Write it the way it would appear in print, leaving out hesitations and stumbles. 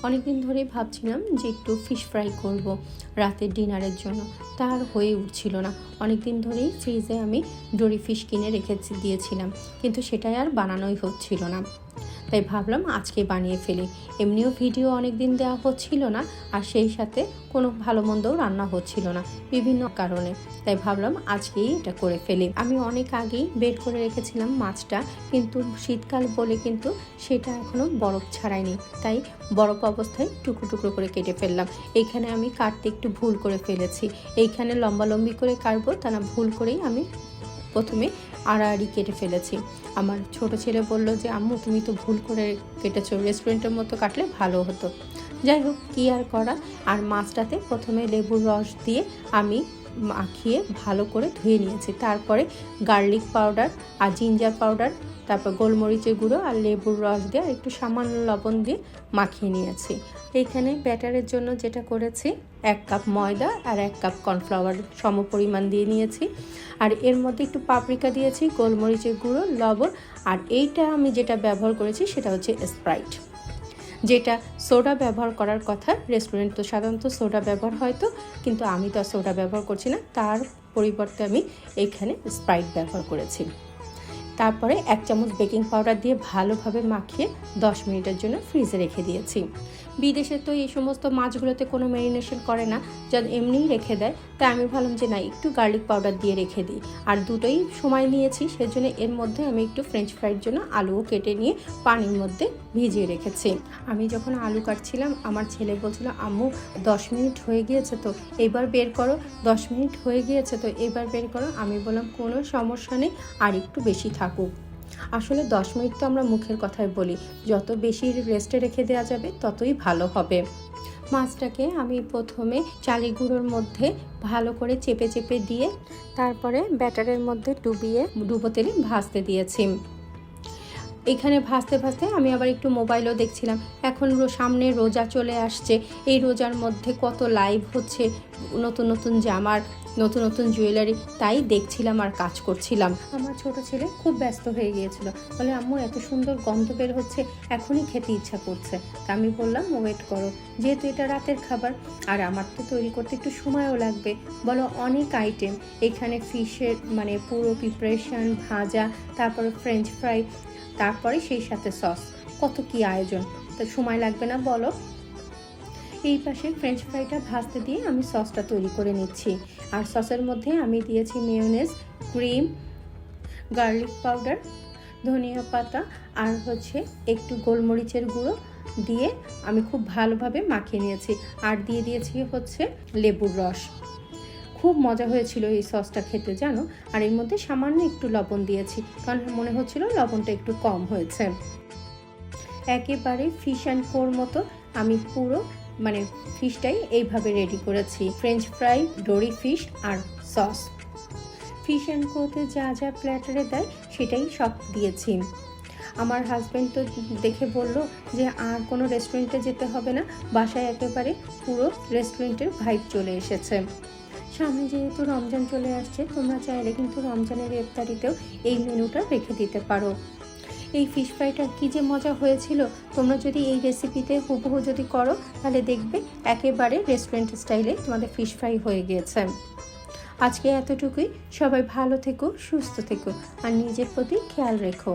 অনেক দিন ধরেই ভাবছিলাম যে একটু ফিশ ফ্রাই করব রাতের ডিনারের জন্য, তার হয়ে উঠছিল না। অনেক দিন ধরেই ফ্রিজে আমি ডোরি ফিশ কিনে রেখে দিয়েছিলাম, কিন্তু সেটাই আর বানানোই হচ্ছিল না। তাই ভাবলাম আজকে বানিয়ে ফেলি। এমনিও ভিডিও অনেক দিন দেওয়া হচ্ছিল না, আর সেই সাথে কোনো ভালো মন্দও রান্না হচ্ছিল না বিভিন্ন কারণে। তাই ভাবলাম আজকেই এটা করে ফেলি। আমি অনেক আগেই বের করে রেখেছিলাম মাছটা, কিন্তু শীতকাল বলে কিন্তু সেটা এখনও বরফ ছাড়ায়নি, তাই বরফ অবস্থায় টুকরো টুকরো করে কেটে ফেললাম। এইখানে আমি কাটতে একটু ভুল করে ফেলেছি। এইখানে লম্বালম্বি করে কাটবো, তা না ভুল করেই আমি প্রথমে আড়াআড়ি কেটে ফেলেছি। আমার ছোট ছেলে বলল যে আম্মু তুমি তো ভুল করে কেটেছো, রেস্টুরেন্টের মতো কাটলে ভালো হতো। যাই হোক, কী আর করা। আর মাছটাতে প্রথমে লেবুর রস দিয়ে আমি মাখিয়ে ভালো করে ধুয়ে নিয়েছি। তারপরে গার্লিক পাউডার আর জিঞ্জার পাউডার, তারপর গোলমরিচের গুঁড়ো আর লেবুর রস দিয়ে আর একটু সামান্য লবণ দিয়ে মাখিয়ে নিয়েছি। এইখানে ব্যাটারের জন্য যেটা করেছি, 1 কাপ ময়দা আর 1 কাপ কর্নফ্লাওয়ার সমপরিমাণ দিয়ে নিয়েছি। আর এর মধ্যে একটু পাপরিকা দিয়েছি, গোলমরিচের গুঁড়ো, লবণ। আর এইটা আমি যেটা ব্যবহার করেছি সেটা হচ্ছে স্প্রাইট, যেটা সোডা ব্যবহার করার কথা। রেস্টুরেন্ট তো সাধারণত সোডা ব্যবহার হয়, তো কিন্তু আমি তো সোডা ব্যবহার করছি না, তার পরিবর্তে আমি এইখানে স্প্রাইট ব্যবহার করেছি। তারপরে 1 চামচ বেকিং পাউডার দিয়ে ভালোভাবে মাখিয়ে 10 মিনিটের জন্য ফ্রিজে রেখে দিয়েছি। বিদেশে তো এই সমস্ত মাছগুলোতে কোনো ম্যারিনেশন করে না, যা এমনিই রেখে দেয়। তাই আমি ভাবলাম যে না, একটু গার্লিক পাউডার দিয়ে রেখে দিই। আর দুটোই সময় নিয়েছি, সেজন্য এর মধ্যে আমি একটু ফ্রেঞ্চ ফ্রাইয়ের জন্য আলুও কেটে নিয়ে পানির মধ্যে ভিজিয়ে রেখেছি। আমি যখন আলু কাটছিলাম, আমার ছেলে বলছিল আম্মু 10 মিনিট হয়ে গিয়েছে তো এবার বের করো, 10 মিনিট হয়ে গিয়েছে তো এবার বের করো। আমি বললাম কোনো সমস্যা নেই, আর একটু বেশি থাকুক। আসলে 10 মিনিট তো আমরা মুখের কথায় বলি, যত বেশি রেস্টে রেখে দেওয়া যাবে ততই ভালো হবে। মাছটাকে আমি প্রথমে চালের গুঁড়োর মধ্যে ভালো করে চেপে চেপে দিয়ে তারপরে ব্যাটারের মধ্যে ডুবো তেলে ভাজতে দিয়েছি। এখানে ভাজতে ভাজতে আমি আবার একটু মোবাইলও দেখছিলাম। এখন সামনে রোজা চলে আসছে, এই রোজার মধ্যে কত লাইভ হচ্ছে, নতুন নতুন জামার, নতুন নতুন জুয়েলারি, তাই দেখছিলাম আর কাজ করছিলাম। আমার ছোট ছেলে খুব ব্যস্ত হয়ে গিয়েছিল, বলে আম্মু এত সুন্দর গন্ধ বের হচ্ছে, এখনই খেতে ইচ্ছা করছে। তা আমি বললাম ওয়েট করো, যেহেতু এটা রাতের খাবার আর আমার তো তৈরি করতে একটু সময়ও লাগবে। বলো অনেক আইটেম এখানে, ফিশের মানে পুরো প্রিপারেশন, ভাজা, তারপরে ফ্রেঞ্চ ফ্রাই, তারপরে সেই সাথে সস, কত কি আয়োজন, তো সময় লাগবে না বলো। এই পাশে ফ্রেঞ্চ ফ্রাইটা ভাজতে দিয়ে আমি সসটা তৈরি করে নিচ্ছি। আর সসের মধ্যে আমি দিয়েছি মেয়োনেজ, ক্রিম, গার্লিক পাউডার, ধনিয়া পাতা আর একটু গোলমরিচের গুঁড়ো দিয়ে আমি খুব ভালোভাবে মাখিয়ে নিয়েছি। আর দিয়ে দিয়েছি লেবুর রস। খুব মজা হয়েছিল এই সসটা খেতে, জানো। আর এর মধ্যে সামান্য একটু লবণ দিয়েছি, কারণ মনে হচ্ছিল লবণটা একটু কম হয়েছে। একেবারে ফিশ অ্যান্ড কোর মতো আমি পুরো ফিশটাই এইভাবে রেডি করেছি। ফ্রেঞ্চ ফ্রাই, ডোরি ফিশ আর সস। ফিশ অ্যান্ড কোতে যা যা প্ল্যাটারে দেয় সেটাই সব দিয়েছি। আমার হাজব্যান্ড তো দেখে বলল যে আর কোনো রেস্টুরেন্টে যেতে হবে না, বাসায় একেবারে পুরো রেস্টুরেন্টের ভাইব চলে এসেছে। সামনে যেহেতু রমজান চলে আসছে, তোমরা চাইলে কিন্তু রমজানের ইফতারিতেও এই মেনুটা রেখে দিতে পারো। এই ফিশ ফ্রাইটা কী যে মজা হয়েছিল, তোমরা যদি এই রেসিপিতে হুবহু যদি করো তাহলে দেখবে একেবারে রেস্টুরেন্ট স্টাইলে তোমাদের ফিশ ফ্রাই হয়ে গিয়েছে। আজকে এতটুকুই। সবাই ভালো থেকো, সুস্থ থেকো আর নিজের প্রতি খেয়াল রেখো।